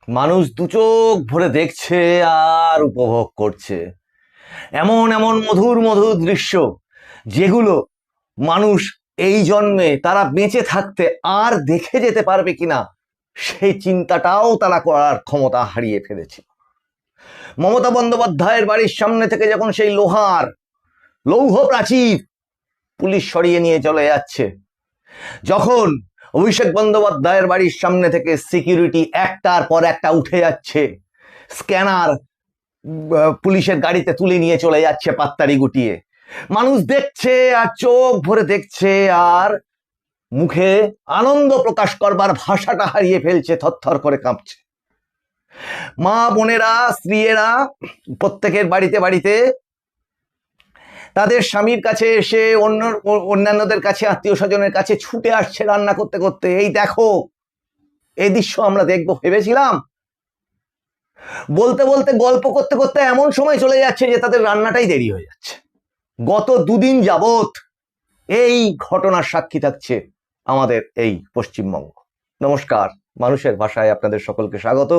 মানুষ দু চোখ ভরে দেখছে আর উপভোগ করছে এমন এমন মধুর মধুর দৃশ্য, যেগুলো মানুষ এই জন্মে তারা বেঁচে থাকতে আর দেখে যেতে পারবে কিনা সেই চিন্তাটাও তারা করার ক্ষমতা হারিয়ে ফেলেছে। মমতা বন্দ্যোপাধ্যায়ের বাড়ির সামনে থেকে যখন সেই লৌহ প্রাচীর পুলিশ সরিয়ে নিয়ে চলে যাচ্ছে, যখন অভিষেক বন্দ্যোপাধ্যায়ের বাড়ির সামনে থেকে সিকিউরিটি একটার পর একটা উঠে যাচ্ছে, স্ক্যানার পুলিশের গাড়িতে তুলে নিয়ে চলে যাচ্ছে পাত্তারি গুটিয়ে, মানুষ দেখছে আর চোখ ভরে দেখছে আর মুখে আনন্দ প্রকাশ করবার ভাষাটা হারিয়ে ফেলছে, থরথর করে কাঁপছে। মা বোনেরা স্ত্রীয়েরা প্রত্যেকের বাড়িতে বাড়িতে তাদের স্বামীর কাছে এসে অন্যান্যদের কাছে, আত্মীয় স্বজনের কাছে ছুটে আসছে রান্না করতে করতে। এই দেখো, এই দৃশ্য আমরা দেখবো ভেবেছিলাম। বলতে বলতে গল্প করতে করতে এমন সময় চলে যাচ্ছে যে তাদের রান্নাটাই দেরি হয়ে যাচ্ছে। গত দুদিন যাবত এই ঘটনার সাক্ষী থাকছে আমাদের এই পশ্চিমবঙ্গ। নমস্কার, মানুষের ভাষায় আপনাদের সকলকে স্বাগত।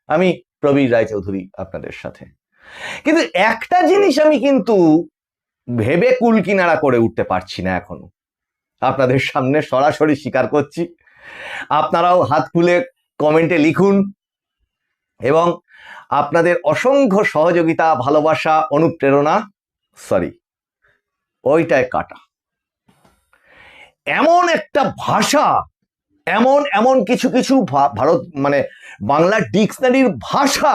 আমি প্রবীর রায়চৌধুরী আপনাদের সাথে। কিন্তু একটা জিনিস আমি কিন্তু ভেবে কুল কিনারা করে উঠতে পারছি না এখনো, আপনাদের সামনে সরাসরি স্বীকার করছি। আপনারাও হাত খুলে কমেন্টে লিখুন এবং আপনাদের অসংখ্য সহযোগিতা, ভালোবাসা, অনুপ্রেরণা, ওইটায় কাটা। এমন একটা ভাষা, এমন এমন কিছু কিছু ভারত মানে বাংলা ডিকশনারির ভাষা,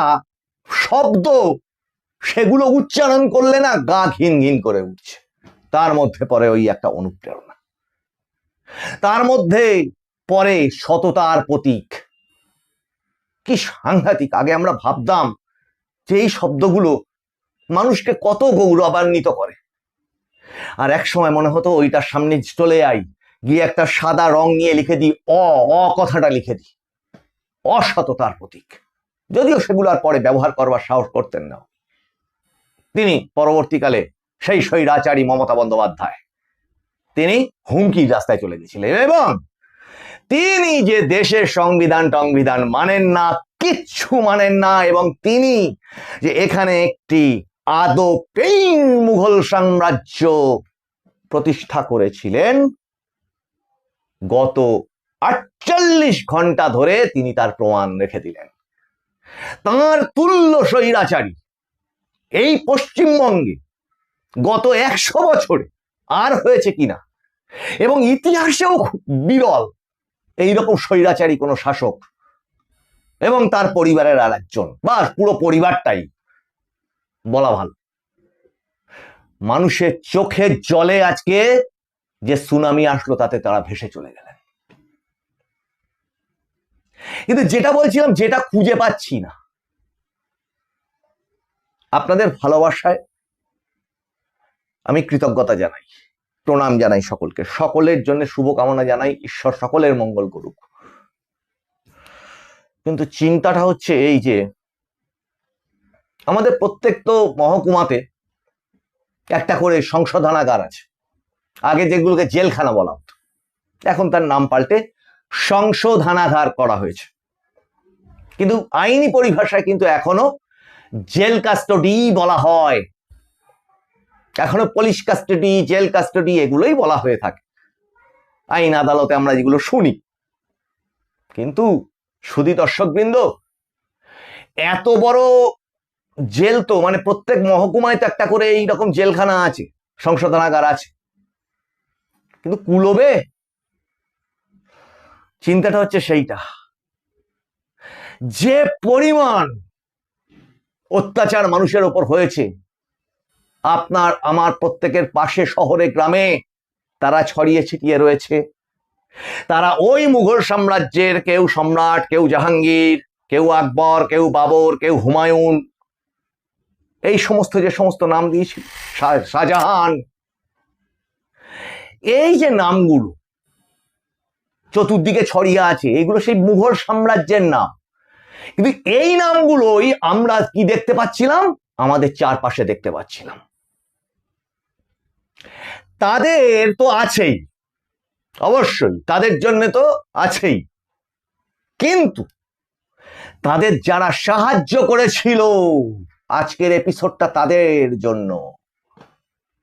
শব্দ, সেগুলো উচ্চারণ করলে না গা ঘিন ঘিন করে উঠছে। তার মধ্যে পড়ে ওই একটা অনুপ্রেরণা, তার মধ্যে পড়ে সততার প্রতীক। কি সাংঘাতিক! আগে আমরা ভাবতাম যে এই শব্দগুলো মানুষকে কত গৌরবান্বিত করে, আর এক সময় মনে হতো ওইটার সামনে চলে যাই, গিয়ে একটা সাদা রং নিয়ে লিখে দিই অ কথাটা লিখে দিই, অসততার প্রতীক। যদিও সেগুলো আর পরে ব্যবহার করবার সাহস করতেন না তিনি। পরবর্তীকালে সেই স্বৈরাচারী মমতা বন্দ্যোপাধ্যায়, তিনি হুমকির রাস্তায় চলে গেছিলেন এবং তিনি যে দেশের সংবিধান মানেন না, কিচ্ছু মানেন না, এবং তিনি যে এখানে একটি আদপেই মুঘল সাম্রাজ্য প্রতিষ্ঠা করেছিলেন, গত 48 ঘন্টা ধরে তিনি তার প্রমাণ রেখে দিলেন। তাঁর তুল্য স্বৈরাচারী এই পশ্চিমবঙ্গে গত 100 বছরে আর হয়েছে কিনা, এবং ইতিহাসেও বিরল এইরকম স্বৈরাচারী কোন শাসক এবং তার পরিবারের আর একজন, বা পুরো পরিবারটাই বলা ভালো। মানুষের চোখের জলে আজকে যে সুনামি আসলো তাতে তারা ভেসে চলে গেলেন। কিন্তু যেটা বলছিলাম, যেটা খুঁজে পাচ্ছি না, আপনাদের ভালোবাসায় আমি কৃতজ্ঞতা জানাই, প্রণাম জানাই সকলকে, সকলের জন্য শুভকামনা জানাই, ঈশ্বর সকলের মঙ্গল করুক। কিন্তু চিন্তাটা হচ্ছে এই যে আমাদের প্রত্যেক তো মহকুমাতে একটা করে সংশোধনাগার আছে। আগে যেগুলোকে জেলখানা বলা হতো, এখন তার নাম পাল্টে সংশোধনাগার করা হয়েছে। কিন্তু আইনি পরিভাষায় কিন্তু এখনো জেল কাস্টডি বলা হয়, এখনো পুলিশ কাস্টডি, জেল কাস্টডি এগুলোই বলা হয়ে থাকে আইন আদালতে আমরা যেগুলো শুনি। কিন্তু সুধী দর্শকবৃন্দ, এত বড় জেল তো, মানে প্রত্যেক মহকুমায় তো একটা করে এইরকম জেলখানা আছে, সংশোধনাগার আছে, কিন্তু কুলোবে? চিন্তাটা হচ্ছে সেইটা। যে পরিমাণ অত্যাচার মানুষের ওপর হয়েছে, আপনার আমার প্রত্যেকের পাশে শহরে গ্রামে তারা ছড়িয়ে ছিটিয়ে রয়েছে। তারা ওই মুঘল সাম্রাজ্যের কেউ সম্রাট, কেউ জাহাঙ্গীর, কেউ আকবর, কেউ বাবর, কেউ হুমায়ুন, এই সমস্ত যে সমস্ত নাম দিয়েছিল, শাহজাহান, এই যে নামগুলো চতুর্দিকে ছড়িয়ে আছে, এগুলো সেই মুঘল সাম্রাজ্যের নাম। কিন্তু এই নামগুলোই আমরা কি দেখতে পাচ্ছিলাম? আমাদের চারপাশে দেখতে পাচ্ছিলাম। তাদের তো আছেই, অবশ্যই তাদের জন্য তো আছেই, কিন্তু তাদের যারা সাহায্য করেছিল, আজকের এপিসোডটা তাদের জন্য।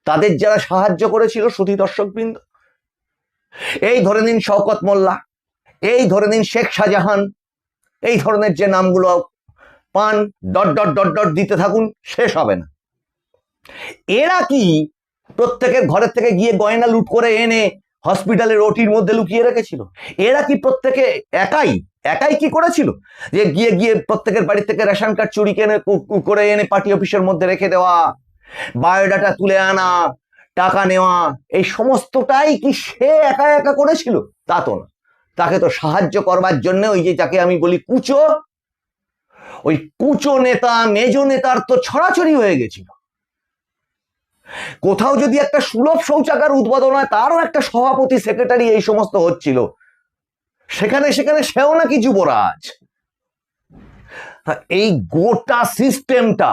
তাদের যারা সাহায্য করেছিল সুধী দর্শকবৃন্দ, এই ধরে নিন শওকত মোল্লা, এই ধরে নিন শেখ শাহজাহান, এই ধরনের যে নামগুলো পান, ডট ডট ডট ডট দিতে থাকুন, শেষ হবে না। এরা কি প্রত্যেকের ঘরের থেকে গিয়ে গয়না লুট করে এনে হসপিটালের ওটির মধ্যে লুকিয়ে রেখেছিল? এরা কি প্রত্যেকে একাই একাই কি করেছিল যে গিয়ে গিয়ে প্রত্যেকের বাড়ি থেকে রেশন কার্ড চুরি করে এনে পার্টি অফিসের মধ্যে রেখে দেওয়া, বায়োডাটা তুলে আনা, টাকা নেওয়া, এই সমস্তটাই কি সে একা একা করেছিল? তা তো না। তাকে তো সাহায্য করবার জন্য ওই যে যাকে আমি বলি কুচো, ওই কুচো নেতা মেজো নেতার তো ছড়াছড়ি হয়ে গেছিল। কোথাও যদি একটা সুলভ শৌচাগার উদ্বোধন হয়, তারও একটা সভাপতি সেক্রেটারি এই সমস্ত হচ্ছিল, সেখানে সেখানে সেও নাকি যুবরাজ। এই গোটা সিস্টেমটা,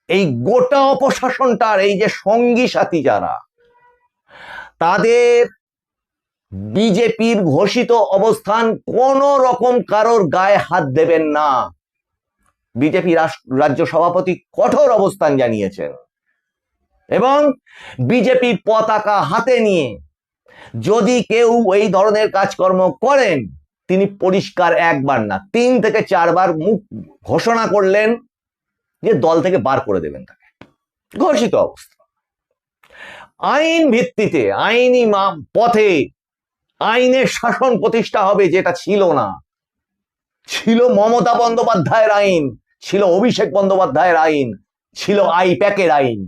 এই গোটা অপশাসনটার এই যে সঙ্গী সাথী যারা, তাদের বিজেপির ঘোষিত অবস্থান কোন রকম কারোর গায়ে হাত দেবেন না। বিজেপি রাজ্য সভাপতি কঠোর অবস্থান জানিয়েছেন এবং বিজেপির পতাকা হাতে নিয়ে যদি কেউ এই ধরনের কাজকর্ম করেন, তিনি পরিষ্কার একবার না 3 থেকে 4 বার মুখ ঘোষণা করলেন যে দল থেকে বার করে দেবেন তাকে। ঘোষিত অবস্থা। আইন ভিত্তিতে, আইনি পথে আইনের শাসন প্রতিষ্ঠা হবে, যেটা ছিল না। ছিল মমতা বন্দ্যোপাধ্যায়ের আইন, ছিল অভিষেক বন্দ্যোপাধ্যায়ের আইন, ছিল আইপ্যাকের আইন।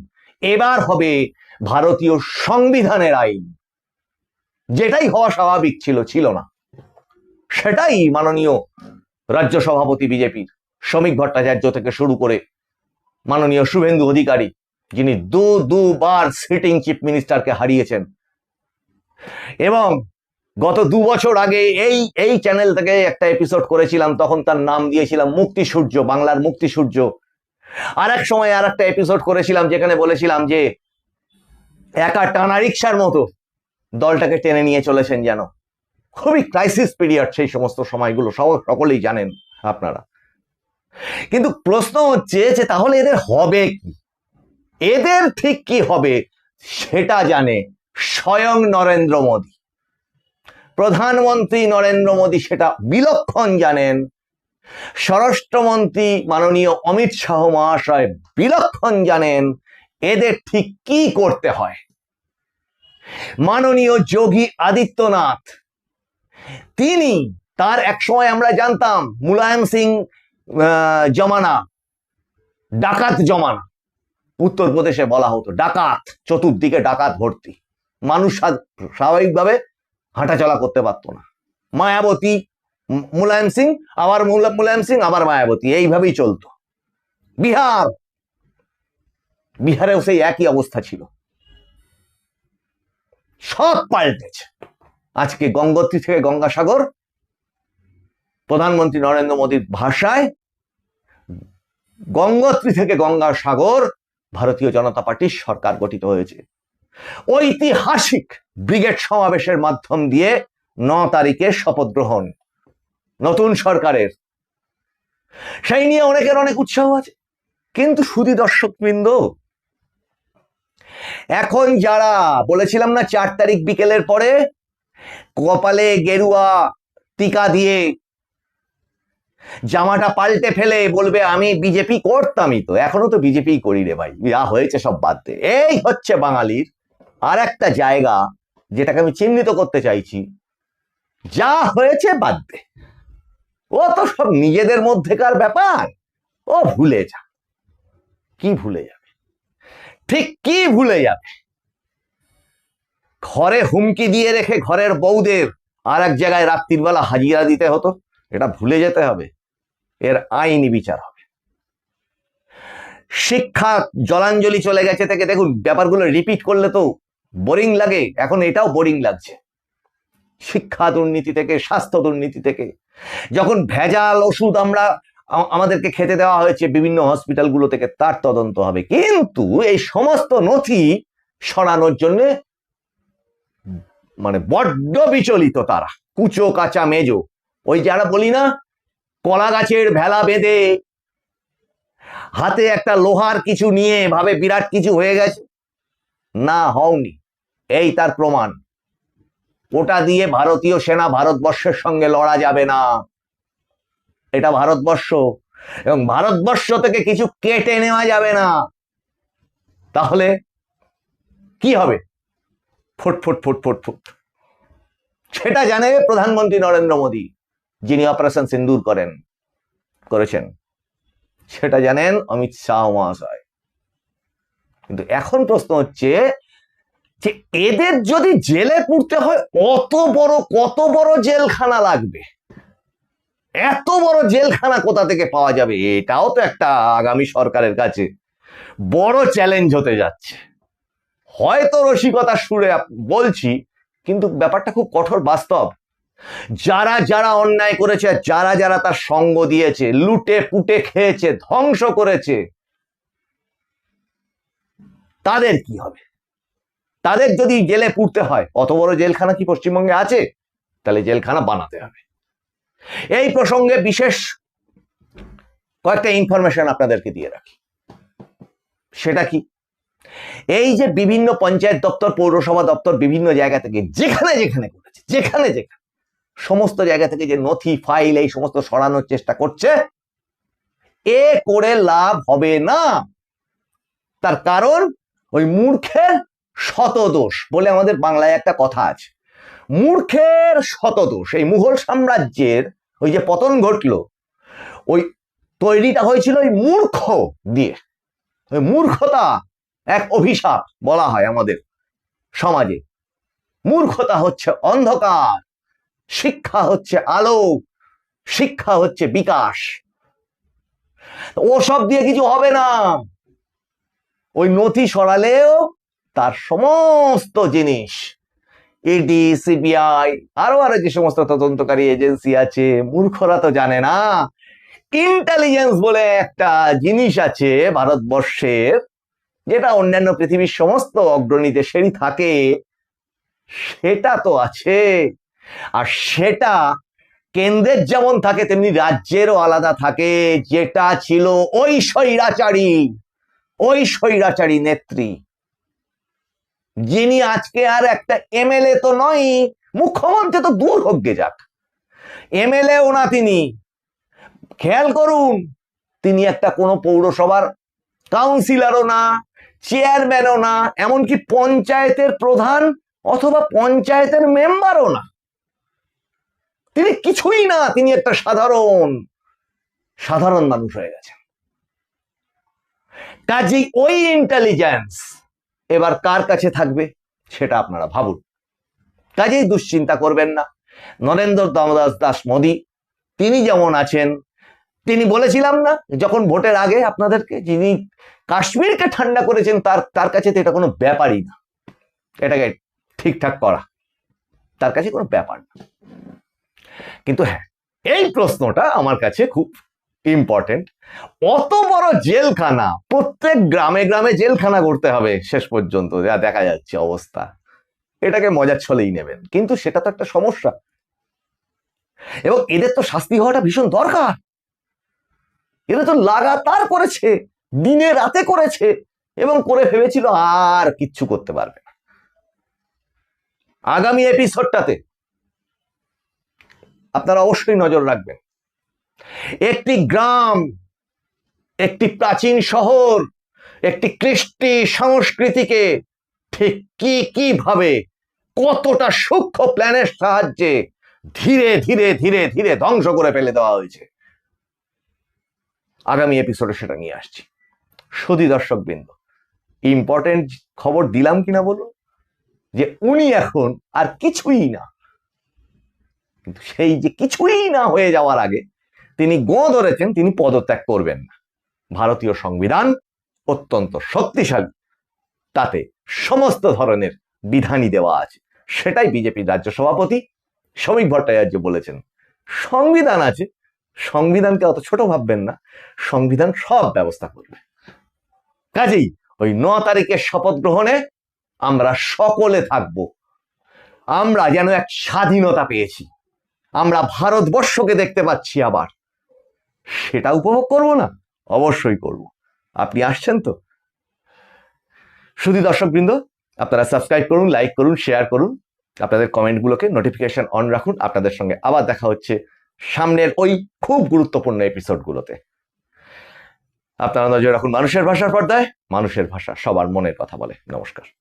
এবার হবে ভারতীয় সংবিধানের আইন, যেটাই হওয়া স্বাভাবিক ছিল না। সেটাই মাননীয় রাজ্য সভাপতি বিজেপির শ্রমিক ভট্টাচার্য থেকে শুরু করে মাননীয় শুভেন্দু অধিকারী, যিনি দুবার সিটিং চিফ মিনিস্টারকে হারিয়েছেন, এবং গত 2 বছর আগে এই চ্যানেল থেকে একটা এপিসোড করেছিলাম, তখন তার নাম দিয়েছিলাম মুক্তি সূর্য, বাংলার মুক্তি সূর্য। আর এক সময় আর একটা এপিসোড করেছিলাম যেখানে বলেছিলাম যে একা টানা রিক্সার মতো দলটাকে টেনে নিয়ে চলেছেন যেন। খুবই ক্রাইসিস পিরিয়ড সেই সমস্ত সময়গুলো, সকলেই জানেন আপনারা। কিন্তু প্রশ্ন হচ্ছে যে তাহলে এদের হবে কি? এদের ঠিক কি হবে সেটা জানে স্বয়ং নরেন্দ্র মোদী। প্রধানমন্ত্রী নরেন্দ্র মোদী সেটা বিলক্ষণ জানেন। স্বরাষ্ট্রমন্ত্রী মাননীয় অমিত শাহ মহাশয় বিলক্ষণ জানেন এদের ঠিক কি করতে হয়। মাননীয় যোগী আদিত্যনাথ, তিনি তার এক সময় আমরা জানতাম মুলায়ম সিং জমানা, ডাকাত জমানা, উত্তরপ্রদেশে বলা হতো ডাকাত, চতুর্দিকে ডাকাত ভর্তি, মানুষ স্বাভাবিকভাবে হাঁটাচলা করতে পারতো না। মায়াবতী, মুলায়ম সিং, আবার মুলায়ম সিং, আবার মায়াবতী, এইভাবেই চলতো। বিহারেও সেই একই অবস্থা ছিল। সব পাল্টেছে। আজকে গঙ্গোত্রী থেকে গঙ্গাসাগর, প্রধানমন্ত্রী নরেন্দ্র মোদীর ভাষায় গঙ্গোত্রী থেকে গঙ্গাসাগর ভারতীয় জনতা পার্টির সরকার গঠিত হয়েছে। ঐতিহাসিক ব্রিগেড সমাবেশের মাধ্যম দিয়ে 9 তারিখে শপথ গ্রহণ নতুন সরকারের। সেই নিয়ে অনেকের অনেক উৎসাহ আছে। কিন্তু সুধী দর্শকবৃন্দ, এখন যারা বলেছিলাম না 4 তারিখ বিকেলের পরে কপালে গেরুয়া টিকা দিয়ে জামাটা পাল্টে ফেলে বলবে আমি বিজেপি করতামই তো, এখনো তো বিজেপি করি রে ভাই, যা হয়েছে সব বাদ দে। এই হচ্ছে বাঙালির আর একটা জায়গা যেটাকে আমি চিহ্নিত করতে চাইছি, যা হয়েছে বাদ দে, ও তো সব নিজেদের মধ্যেকার ব্যাপার, ও ভুলে যা। কি ভুলে যাবে? ঠিক কি ভুলে যাবে? ঘরে হুমকি দিয়ে রেখে ঘরের বউদের আর এক জায়গায় রাত্রির বেলা হাজিরা দিতে হতো, এটা ভুলে যেতে হবে। এর আইনি বিচার হবে। শিক্ষা জলাঞ্জলি চলে গেছে থেকে দেখুন, ব্যাপারগুলো রিপিট করলে তো বোরিং লাগে, এখন এটাও বোরিং লাগছে। শিক্ষা দুর্নীতি থেকে, স্বাস্থ্য দুর্নীতি থেকে, যখন ভেজাল ওষুধ আমাদেরকে খেতে দেওয়া হয়েছে বিভিন্ন হসপিটালগুলো থেকে, তার তদন্ত হবে। কিন্তু এই সমস্ত নথি সরানোর জন্য মানে বড্ড বিচলিত তারা, কুচো কাঁচা মেজো। ওই যারা বলি না কলা গাছের ভেলা বেঁধে হাতে একটা লোহার কিছু নিয়ে ভাবে বিরাট কিছু হয়ে গেছে? না, হওনি। এই তার প্রমাণ। ওটা দিয়ে ভারতীয় সেনা ভারতবর্ষের সঙ্গে লড়া যাবে না। এটা ভারতবর্ষ, এবং ভারতবর্ষ থেকে কিছু কেটে নেওয়া যাবে না। তাহলে কি হবে? Foot foot foot foot foot. সেটা জানে প্রধানমন্ত্রী নরেন্দ্র মোদী, যিনি অপারেশন সিন্দুর করেছেন। সেটা জানেন অমিত শাহ মহাশয়। কিন্তু এখন প্রশ্ন হচ্ছে যে এদের যদি জেলে পুরতে হয়, কত বড় জেলখানা লাগবে? এত বড় জেলখানা কোথা থেকে পাওয়া যাবে? এটাও তো একটা আগামী সরকারের কাছে বড় চ্যালেঞ্জ হতে যাচ্ছে। হয়তো রসিকতার সুরে বলছি, কিন্তু ব্যাপারটা খুব কঠোর বাস্তব। যারা যারা অন্যায় করেছে, যারা যারা তার সঙ্গ দিয়েছে, লুটে পুটে খেয়েছে, ধ্বংস করেছে, তাদের কি হবে? তাদের যদি জেলে পুরতে হয়, অত বড় জেলখানা কি পশ্চিমবঙ্গে আছে? তাহলে জেলখানা বানাতে হবে। এই প্রসঙ্গে বিশেষ কয়েকটা ইনফরমেশন আপনাদেরকে দিয়ে রাখি। সেটা কি? এই যে বিভিন্ন পঞ্চায়েত দপ্তর, পৌরসভা দপ্তর, বিভিন্ন জায়গা থেকে যেখানে করেছে, যেখানে সমস্ত জায়গা থেকে যে নথি ফাইল এই সমস্ত সরানোর চেষ্টা করছে, এ করে লাভ হবে না। তার কারণ ওই মূর্খের শতদোষ বলে আমাদের বাংলায় একটা কথা আছে। মূর্খের শতদোষ। এই মুঘল সাম্রাজ্যের ওই যে পতন ঘটলো, ওই তৈরিটা হয়েছিল ওই মূর্খ দিয়ে। ওই মূর্খতা এক অভিশাপ বলা হয় আমাদের সমাজে। মূর্খতা হচ্ছে অন্ধকার, শিক্ষা হচ্ছে আলো, শিক্ষা হচ্ছে বিকাশ। ওসব দিয়ে কিছু হবে না। ওই নথি সরালেও তার সমস্ত জিনিস, ইডি, সিবিআই, আরো যে সমস্ত তদন্তকারী এজেন্সি আছে, মূর্খরা তো জানে না ইন্টেলিজেন্স বলে একটা জিনিস আছে ভারতবর্ষের, যেটা অন্যান্য পৃথিবীর সমস্ত অগ্রণী দেশেরই থাকে। সেটা তো আছে, আর সেটা কেন্দ্রের যেমন থাকে তেমনি রাজ্যেরও আলাদা থাকে, যেটা ছিল ওই স্বৈরাচারী নেত্রী, যিনি আজকে আর একটা এমএলএ তো নয়, মুখ্যমন্ত্রী তো দূর হোক গে যাক, এমএলএও না তিনি। খেয়াল করুন, তিনি একটা কোনো পৌরসভার কাউন্সিলরও না, চেয়ারম্যানও না, এমনকি পঞ্চায়েতের প্রধান অথবা পঞ্চায়েতের মেম্বারও না। তিনি কিছুই না, তিনি একটা সাধারণ মানুষ হয়ে গেছেন। কাজেই ওই ইন্টেলিজেন্স এবার কার কাছে থাকবে সেটা আপনারা ভাবুন। কাজেই দুশ্চিন্তা করবেন না। নরেন্দ্র দামোদর দাস মোদী তিনি যেমন আছেন, তিনি বলেছিলাম না যখন ভোটের আগে আপনাদেরকে, যিনি কাশ্মীরকে ঠান্ডা করেছেন, তার কাছে তো এটা কোনো ব্যাপারই না। এটাকে ঠিকঠাক করা তার কাছে কোনো ব্যাপার না। কিন্তু হ্যাঁ, এই প্রশ্নটা আমার কাছে খুব ইম্পর্টেন্ট। অত বড় জেলখানা, প্রত্যেক গ্রামে গ্রামে জেলখানা করতে হবে শেষ পর্যন্ত, যা দেখা যাচ্ছে অবস্থা, এটাকে মজার ছলেই নেবেন, কিন্তু সেটা তো একটা সমস্যা। এবং এদের তো শাস্তি হওয়াটা ভীষণ দরকার। এরা তো লাগাতার করেছে, দিনে রাতে করেছে, এবং করে ভেবেছিল আর কিচ্ছু করতে পারবে না। আগামী এপিসোডটাতে আপনারা অবশ্যই নজর রাখবেন। একটি গ্রাম, একটি প্রাচীন শহর, একটি কৃষ্টি সংস্কৃতিকে ঠিক কিভাবে কতটা সূক্ষ্ম প্ল্যানের সাহায্যে ধীরে ধীরে ধীরে ধীরে ধ্বংস করে ফেলে দেওয়া হয়েছে, আগামী এপিসোডে সেটা নিয়ে আসছি। সুধী দর্শকবৃন্দ, ইম্পর্টেন্ট খবর দিলাম কিনা বলুন, যে উনি এখন আর কিছুই না, কিন্তু সেই যে কিছুই না হয়ে যাওয়ার আগে তিনি গোঁ ধরেছেন তিনি পদত্যাগ করবেন না। ভারতীয় সংবিধান অত্যন্ত শক্তিশালী, তাতে সমস্ত ধরনের বিধানই দেওয়া আছে। সেটাই বিজেপির রাজ্য সভাপতি শ্রমিক ভট্টাচার্য বলেছেন। সংবিধান আছে, সংবিধানকে অত ছোট ভাববেন না, সংবিধান সব ব্যবস্থা করবে। কাজেই ওই 9 তারিখের শপথ গ্রহণে আমরা সকলে থাকব। আমরা যেন এক স্বাধীনতা পেয়েছি, আমরা ভারতবর্ষকে দেখতে পাচ্ছি আবার, সেটা উপভোগ করব না? অবশ্যই করব। আপনি আসছেন তো? শুধু দর্শকবৃন্দ, আপনারা সাবস্ক্রাইব করুন, লাইক করুন, শেয়ার করুন, আপনাদের কমেন্টগুলোকে নোটিফিকেশন অন রাখুন। আপনাদের সঙ্গে আবার দেখা হচ্ছে সামনের ওই খুব গুরুত্বপূর্ণ এপিসোডগুলোতে। আপনারা নজর রাখুন মানুষের ভাষার পর্দায়। মানুষের ভাষা সবার মনের কথা বলে। নমস্কার।